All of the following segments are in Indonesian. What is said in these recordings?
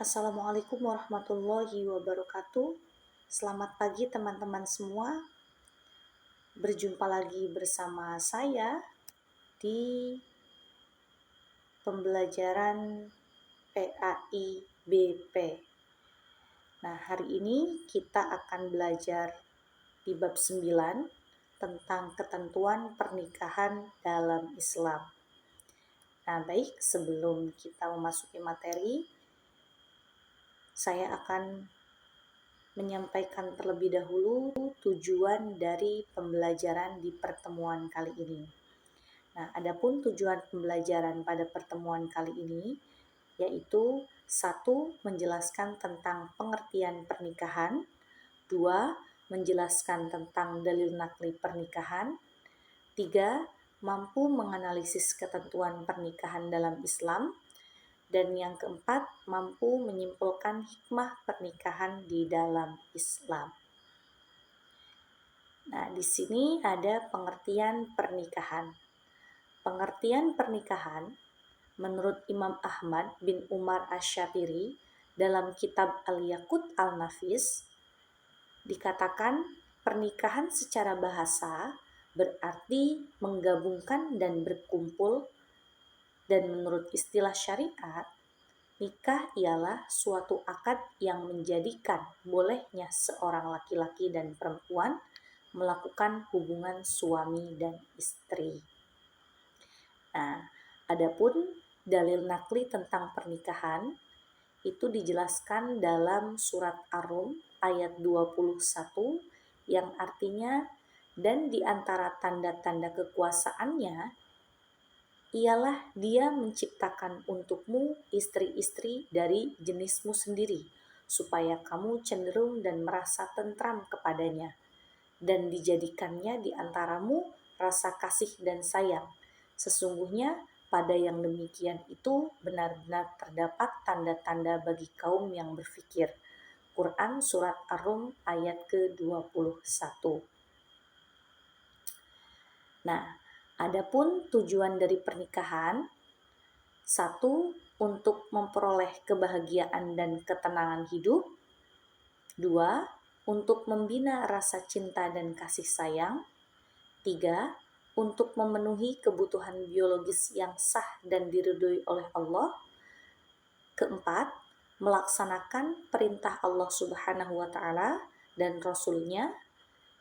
Assalamualaikum warahmatullahi wabarakatuh. Selamat pagi teman-teman semua. Berjumpa lagi bersama saya di pembelajaran PAIBP. Nah, hari ini kita akan belajar di bab 9 tentang ketentuan pernikahan dalam Islam. Nah, baik, sebelum kita memasuki materi, saya akan menyampaikan terlebih dahulu tujuan dari pembelajaran di pertemuan kali ini. Nah, adapun tujuan pembelajaran pada pertemuan kali ini yaitu 1. Menjelaskan tentang pengertian pernikahan, 2. Menjelaskan tentang dalil nakli pernikahan, 3. Mampu menganalisis ketentuan pernikahan dalam Islam, dan yang keempat, mampu menyimpulkan hikmah pernikahan di dalam Islam. Nah, di sini ada pengertian pernikahan. Pengertian pernikahan menurut Imam Ahmad bin Umar Asy-Syafiri dalam kitab Al-Yaqut Al-Nafis dikatakan pernikahan secara bahasa berarti menggabungkan dan berkumpul, dan menurut istilah syariat, nikah ialah suatu akad yang menjadikan bolehnya seorang laki-laki dan perempuan melakukan hubungan suami dan istri. Nah, adapun dalil nakli tentang pernikahan itu dijelaskan dalam surat Ar-Rum ayat 21 yang artinya, dan di antara tanda-tanda kekuasaannya ialah Dia menciptakan untukmu istri-istri dari jenismu sendiri, supaya kamu cenderung dan merasa tentram kepadanya, dan dijadikannya di antaramu rasa kasih dan sayang. Sesungguhnya pada yang demikian itu benar-benar terdapat tanda-tanda bagi kaum yang berfikir. Quran Surat Ar-Rum ayat ke-21. Nah, adapun tujuan dari pernikahan, 1. Untuk memperoleh kebahagiaan dan ketenangan hidup, 2. Untuk membina rasa cinta dan kasih sayang, 3. Untuk memenuhi kebutuhan biologis yang sah dan diridhoi oleh Allah, keempat, melaksanakan perintah Allah Subhanahu wa Ta'ala dan Rasul-Nya,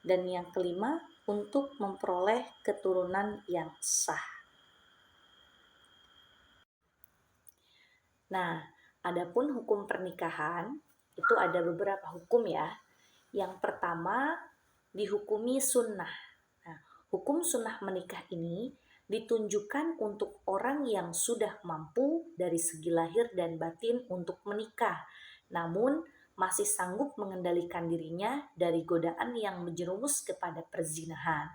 dan yang kelima, untuk memperoleh keturunan yang sah. Nah, adapun hukum pernikahan itu ada beberapa hukum ya. Yang pertama, dihukumi sunnah. Nah, hukum sunnah menikah ini ditunjukkan untuk orang yang sudah mampu dari segi lahir dan batin untuk menikah, namun masih sanggup mengendalikan dirinya dari godaan yang menjerumus kepada perzinahan.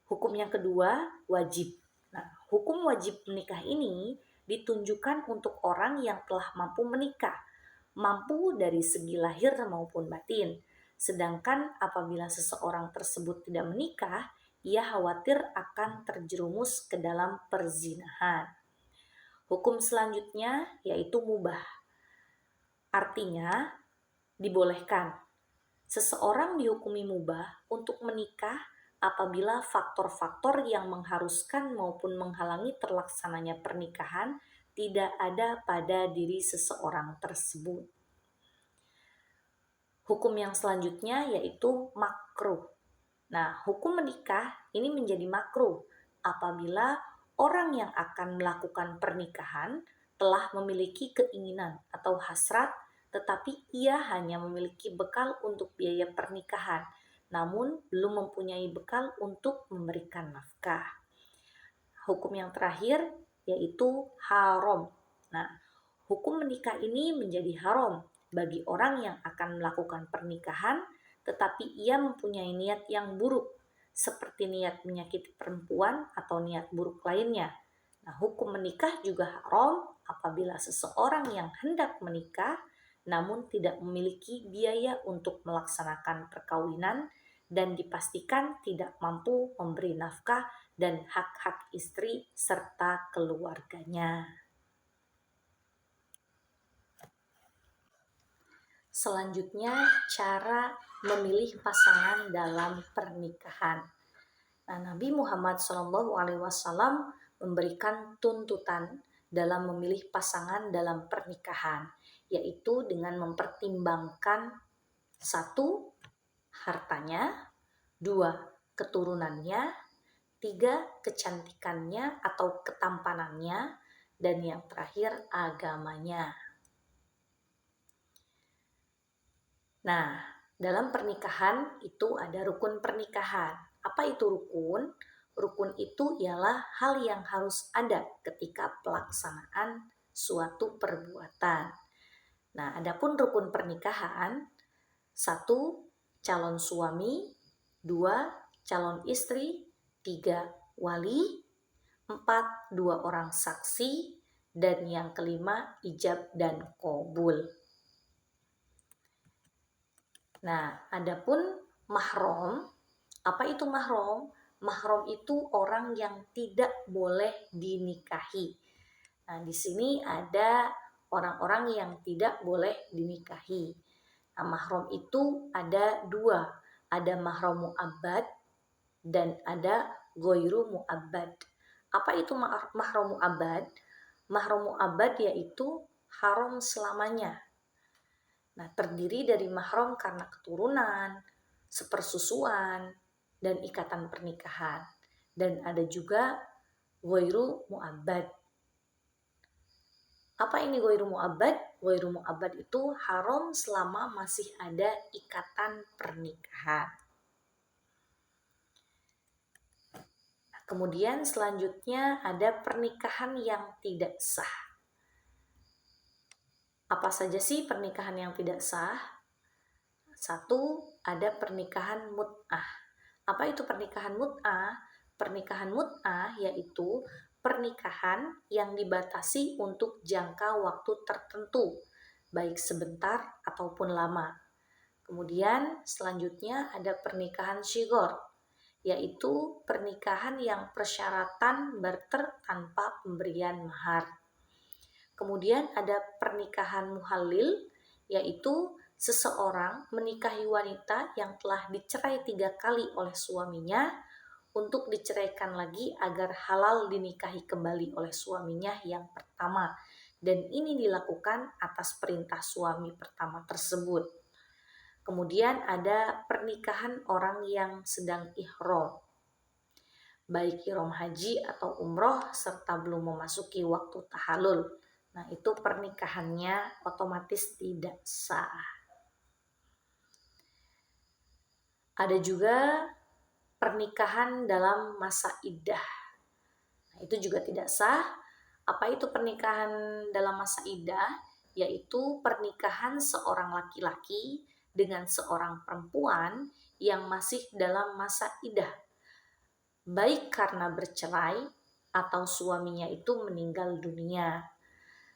Hukum yang kedua, wajib. Nah, hukum wajib menikah ini ditunjukkan untuk orang yang telah mampu menikah, mampu dari segi lahir maupun batin. Sedangkan apabila seseorang tersebut tidak menikah, ia khawatir akan terjerumus ke dalam perzinahan. Hukum selanjutnya yaitu mubah. Artinya dibolehkan. Seseorang dihukumi mubah untuk menikah apabila faktor-faktor yang mengharuskan maupun menghalangi terlaksananya pernikahan tidak ada pada diri seseorang tersebut. Hukum yang selanjutnya yaitu makruh. Nah, hukum menikah ini menjadi makruh apabila orang yang akan melakukan pernikahan telah memiliki keinginan atau hasrat, tetapi ia hanya memiliki bekal untuk biaya pernikahan, namun belum mempunyai bekal untuk memberikan nafkah. Hukum yang terakhir yaitu haram. Nah, hukum menikah ini menjadi haram bagi orang yang akan melakukan pernikahan, tetapi ia mempunyai niat yang buruk, seperti niat menyakiti perempuan atau niat buruk lainnya. Nah, hukum menikah juga haram apabila seseorang yang hendak menikah namun tidak memiliki biaya untuk melaksanakan perkawinan dan dipastikan tidak mampu memberi nafkah dan hak-hak istri serta keluarganya. Selanjutnya, cara memilih pasangan dalam pernikahan. Nah, Nabi Muhammad SAW memberikan tuntutan dalam memilih pasangan dalam pernikahan, yaitu dengan mempertimbangkan satu, hartanya, dua, keturunannya, tiga, kecantikannya atau ketampanannya, dan yang terakhir agamanya. Nah, dalam pernikahan itu ada rukun pernikahan. Apa itu rukun? Rukun itu ialah hal yang harus ada ketika pelaksanaan suatu perbuatan. Nah, adapun rukun pernikahan, satu, calon suami, dua, calon istri, tiga, wali, empat, dua orang saksi, dan yang kelima, ijab dan qabul. Nah, adapun mahram, apa itu mahram? Mahram itu orang yang tidak boleh dinikahi. Nah, di sini ada orang-orang yang tidak boleh dinikahi. Nah, mahram itu ada dua, ada mahram mu'abbad dan ada ghairu mu'abbad. Apa itu mahram mu'abbad? Mahram mu'abbad yaitu haram selamanya. Nah, terdiri dari mahram karena keturunan, sepersusuan, dan ikatan pernikahan. Dan ada juga ghairu mu'abbad. Apa ini ghairu mu'abbad? Ghairu mu'abbad itu haram selama masih ada ikatan pernikahan. Kemudian selanjutnya ada pernikahan yang tidak sah. Apa saja sih pernikahan yang tidak sah? Satu, ada pernikahan mut'ah. Apa itu pernikahan mut'ah? Pernikahan mut'ah yaitu pernikahan yang dibatasi untuk jangka waktu tertentu, baik sebentar ataupun lama. Kemudian selanjutnya ada pernikahan shigor, yaitu pernikahan yang persyaratan barter tanpa pemberian mahar. Kemudian ada pernikahan muhalil, yaitu seseorang menikahi wanita yang telah dicerai 3 kali oleh suaminya untuk diceraikan lagi agar halal dinikahi kembali oleh suaminya yang pertama. Dan ini dilakukan atas perintah suami pertama tersebut. Kemudian ada pernikahan orang yang sedang ihram, baik ihram haji atau umroh serta belum memasuki waktu tahallul. Nah, itu pernikahannya otomatis tidak sah. Ada juga pernikahan dalam masa iddah. Nah, itu juga tidak sah. Apa itu pernikahan dalam masa iddah? Yaitu pernikahan seorang laki-laki dengan seorang perempuan yang masih dalam masa iddah, baik karena bercerai atau suaminya itu meninggal dunia.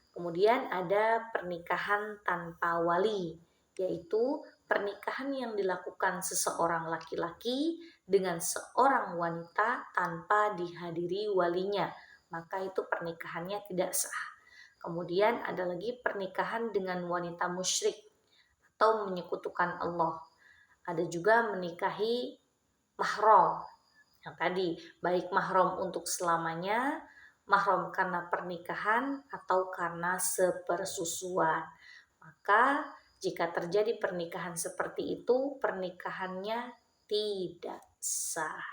Kemudian ada pernikahan tanpa wali, yaitu pernikahan yang dilakukan seseorang laki-laki dengan seorang wanita tanpa dihadiri walinya, maka itu pernikahannya tidak sah. Kemudian ada lagi pernikahan dengan wanita musyrik atau menyekutukan Allah. Ada juga menikahi mahram, yang tadi baik mahram untuk selamanya, mahram karena pernikahan atau karena sepersusuan. Maka jika terjadi pernikahan seperti itu, pernikahannya tidak sah.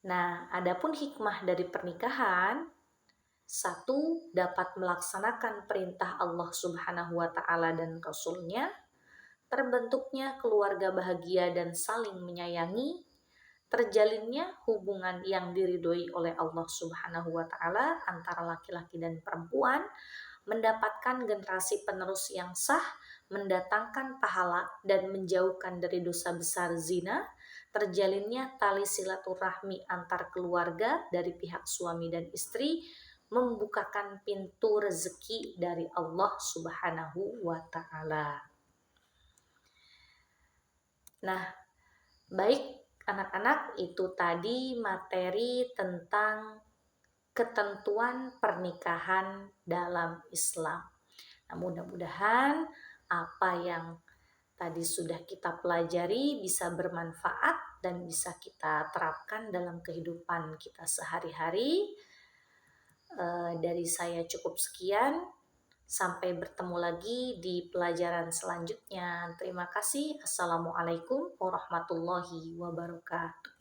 Nah, adapun hikmah dari pernikahan, satu, dapat melaksanakan perintah Allah Subhanahu wa Ta'ala dan Rasul-Nya, terbentuknya keluarga bahagia dan saling menyayangi, terjalinnya hubungan yang diridhoi oleh Allah Subhanahu wa Ta'ala antara laki-laki dan perempuan, mendapatkan generasi penerus yang sah, mendatangkan pahala dan menjauhkan dari dosa besar zina, terjalinnya tali silaturahmi antar keluarga dari pihak suami dan istri, membukakan pintu rezeki dari Allah Subhanahu wa Ta'ala. Nah, baik anak-anak, itu tadi materi tentang ketentuan pernikahan dalam Islam. Nah, mudah-mudahan apa yang tadi sudah kita pelajari bisa bermanfaat dan bisa kita terapkan dalam kehidupan kita sehari-hari. Dari saya cukup sekian. Sampai bertemu lagi di pelajaran selanjutnya. Terima kasih. Assalamualaikum warahmatullahi wabarakatuh.